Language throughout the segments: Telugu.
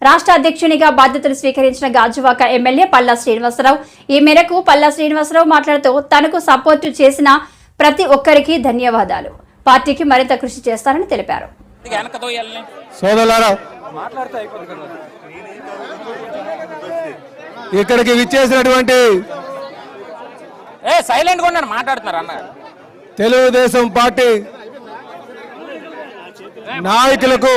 రాష్ట్ర అధ్యక్షునిగా బాధ్యతలు స్వీకరించిన గాజువాక ఎమ్మెల్యే పల్లా శ్రీనివాసరావు ఈ మేరకు పల్లా శ్రీనివాసరావు మాట్లాడుతూ తనకు సపోర్టు చేసిన ప్రతి ఒక్కరికి ధన్యవాదాలు, పార్టీకి మరింత కృషి చేస్తారని తెలిపారు. ఇక్కడికి విచ్చేసినటువంటి తెలుగుదేశం పార్టీ నాయకులకు,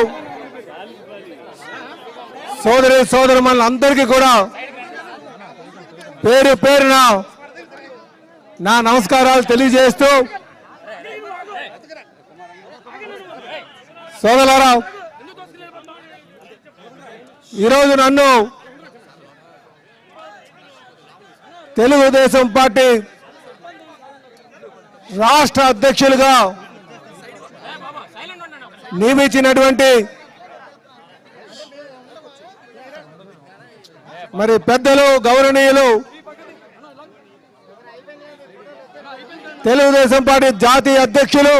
సోదరి సోదరులందరికీ కూడా పేరు పేరున నా నమస్కారాలు తెలియజేస్తూ, సోదరులారా, ఈరోజు నన్ను తెలుగుదేశం పార్టీ రాష్ట్ర అధ్యక్షులుగా నియమించినటువంటి మరి పెద్దలు, గౌరవనీయులు తెలుగుదేశం పార్టీ జాతీయ అధ్యక్షులు,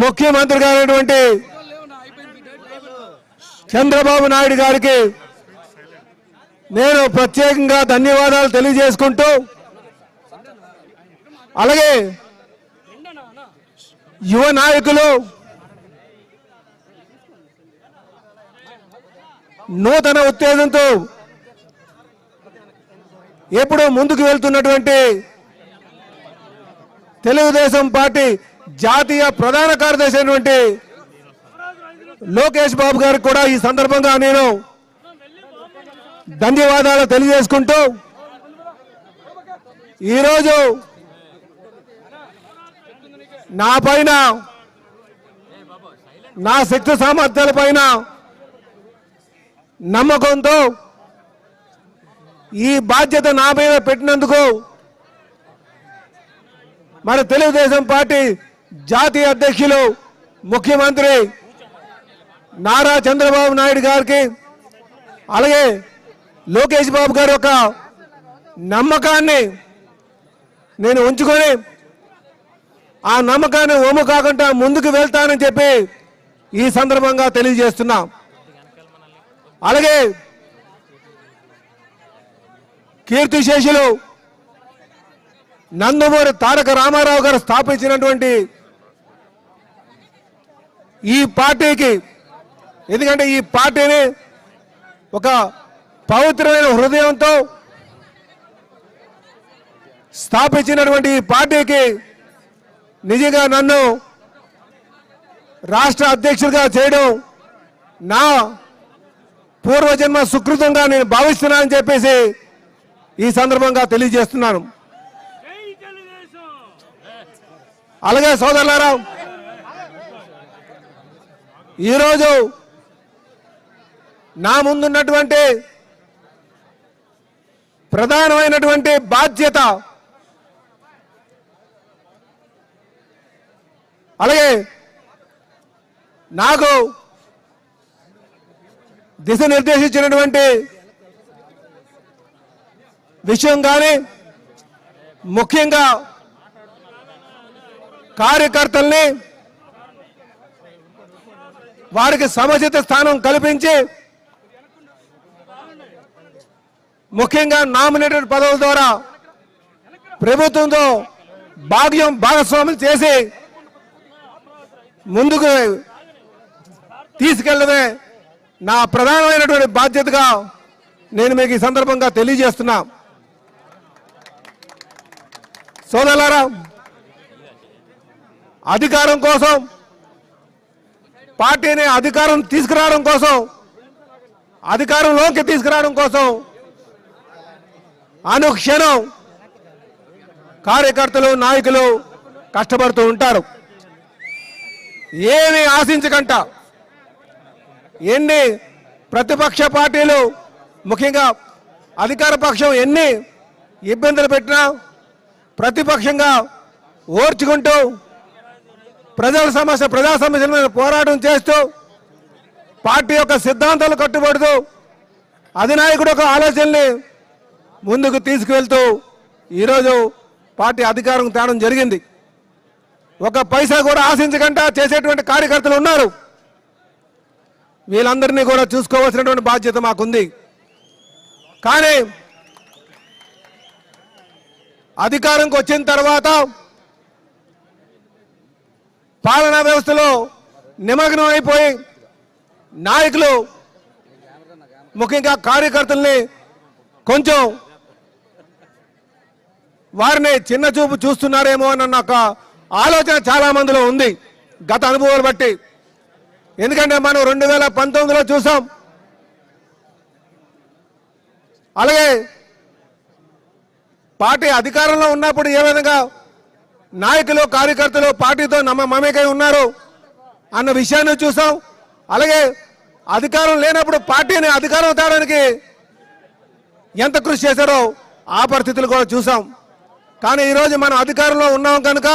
ముఖ్యమంత్రి గారైనటువంటి చంద్రబాబు నాయుడు గారికి నేను ప్రత్యేకంగా ధన్యవాదాలు తెలియజేసుకుంటూ, అలాగే యువ నాయకులు, నూతన ఉత్తేజంతో ఎప్పుడూ ముందుకు వెళ్తున్నటువంటి తెలుగుదేశం పార్టీ జాతీయ ప్రధాన కార్యదర్శి అయినటువంటి లోకేష్ బాబు గారికి కూడా ఈ సందర్భంగా నేను ధన్యవాదాలు తెలియజేసుకుంటూ, ఈరోజు నా పైన, నా శక్తి సామర్థ్యాల పైన నమ్మకంతో ఈ బాధ్యత నా మీద పెట్టినందుకు మరి తెలుగుదేశం పార్టీ జాతీయ అధ్యక్షులు, ముఖ్యమంత్రి నారా చంద్రబాబు నాయుడు గారికి, అలాగే లోకేష్ బాబు గారి యొక్క నమ్మకాన్ని నేను ఉంచుకొని ఆ నమ్మకాన్ని ఒమ్ము కాకుండా ముందుకు వెళ్తానని చెప్పి ఈ సందర్భంగా తెలియజేస్తున్నా. అలాగే కీర్తిశేషులు నందమూరి తారక రామారావు గారు స్థాపించినటువంటి ఈ పార్టీకి, ఎందుకంటే ఈ పార్టీని ఒక పవిత్రమైన హృదయంతో స్థాపించినటువంటి ఈ పార్టీకి నిజంగా నన్ను రాష్ట్ర అధ్యక్షుడిగా చేయడం నా పూర్వజన్మ సుకృతంగా నేను భావిస్తున్నానని చెప్పేసి ఈ సందర్భంగా తెలియజేస్తున్నాను. అలాగే సోదరులారా, ఈరోజు నా ముందున్నటువంటి ప్రధానమైనటువంటి బాధ్యత, అలాగే నాకు దిశ నిర్దేశించినటువంటి విషయం కానీ, ముఖ్యంగా కార్యకర్తల్ని వారికి సముచిత స్థానం కల్పించి, ముఖ్యంగా నామినేటెడ్ పదవుల ద్వారా ప్రభుత్వంతో భాగస్వాములు చేసి ముందుకు తీసుకెళ్లడమే నా ప్రధానమైనటువంటి బాధ్యతగా నేను మీకు ఈ సందర్భంగా తెలియజేస్తున్నా. సోదరులారా, అధికారం కోసం, పార్టీని అధికారం తీసుకురావడం కోసం, అధికారంలోకి తీసుకురావడం కోసం అనుక్షణం కార్యకర్తలు, నాయకులు కష్టపడుతూ ఉంటారు. ఏమి ఆశించకంట, ఎన్ని ప్రతిపక్ష పార్టీలు, ముఖ్యంగా అధికార పక్షం ఎన్ని ఇబ్బందులు పెట్టినా ప్రతిపక్షంగా ఓర్చుకుంటూ ప్రజా సమస్యల మీద పోరాటం చేస్తూ పార్టీ యొక్క సిద్ధాంతాలు కట్టుబడుతూ అధినాయకుడు యొక్క ఆలోచనల్ని ముందుకు తీసుకువెళ్తూ ఈరోజు పార్టీ అధికారం తేవడం జరిగింది. ఒక పైసా కూడా ఆశించకుండా చేసేటువంటి కార్యకర్తలు ఉన్నారు. వీళ్ళందరినీ కూడా చూసుకోవాల్సినటువంటి బాధ్యత మాకుంది. కానీ అధికారంకి వచ్చిన తర్వాత పాలనా వ్యవస్థలో నిమగ్నం అయిపోయి నాయకులు ముఖ్యంగా కార్యకర్తల్ని కొంచెం వారిని చిన్న చూపు చూస్తున్నారేమో అన్న ఒక ఆలోచన చాలా మందిలో ఉంది గత అనుభవాలు బట్టి. ఎందుకంటే మనం 2019లో చూసాం. అలాగే పార్టీ అధికారంలో ఉన్నప్పుడు ఏ విధంగా నాయకులు కార్యకర్తలు పార్టీతో మమేకై ఉన్నారు అన్న విషయాన్ని చూసాం. అలాగే అధికారం లేనప్పుడు పార్టీని అధికారం తేవడానికి ఎంత కృషి చేశారో ఆ పరిస్థితులు కూడా చూసాం. కానీ ఈరోజు మనం అధికారంలో ఉన్నాం కనుక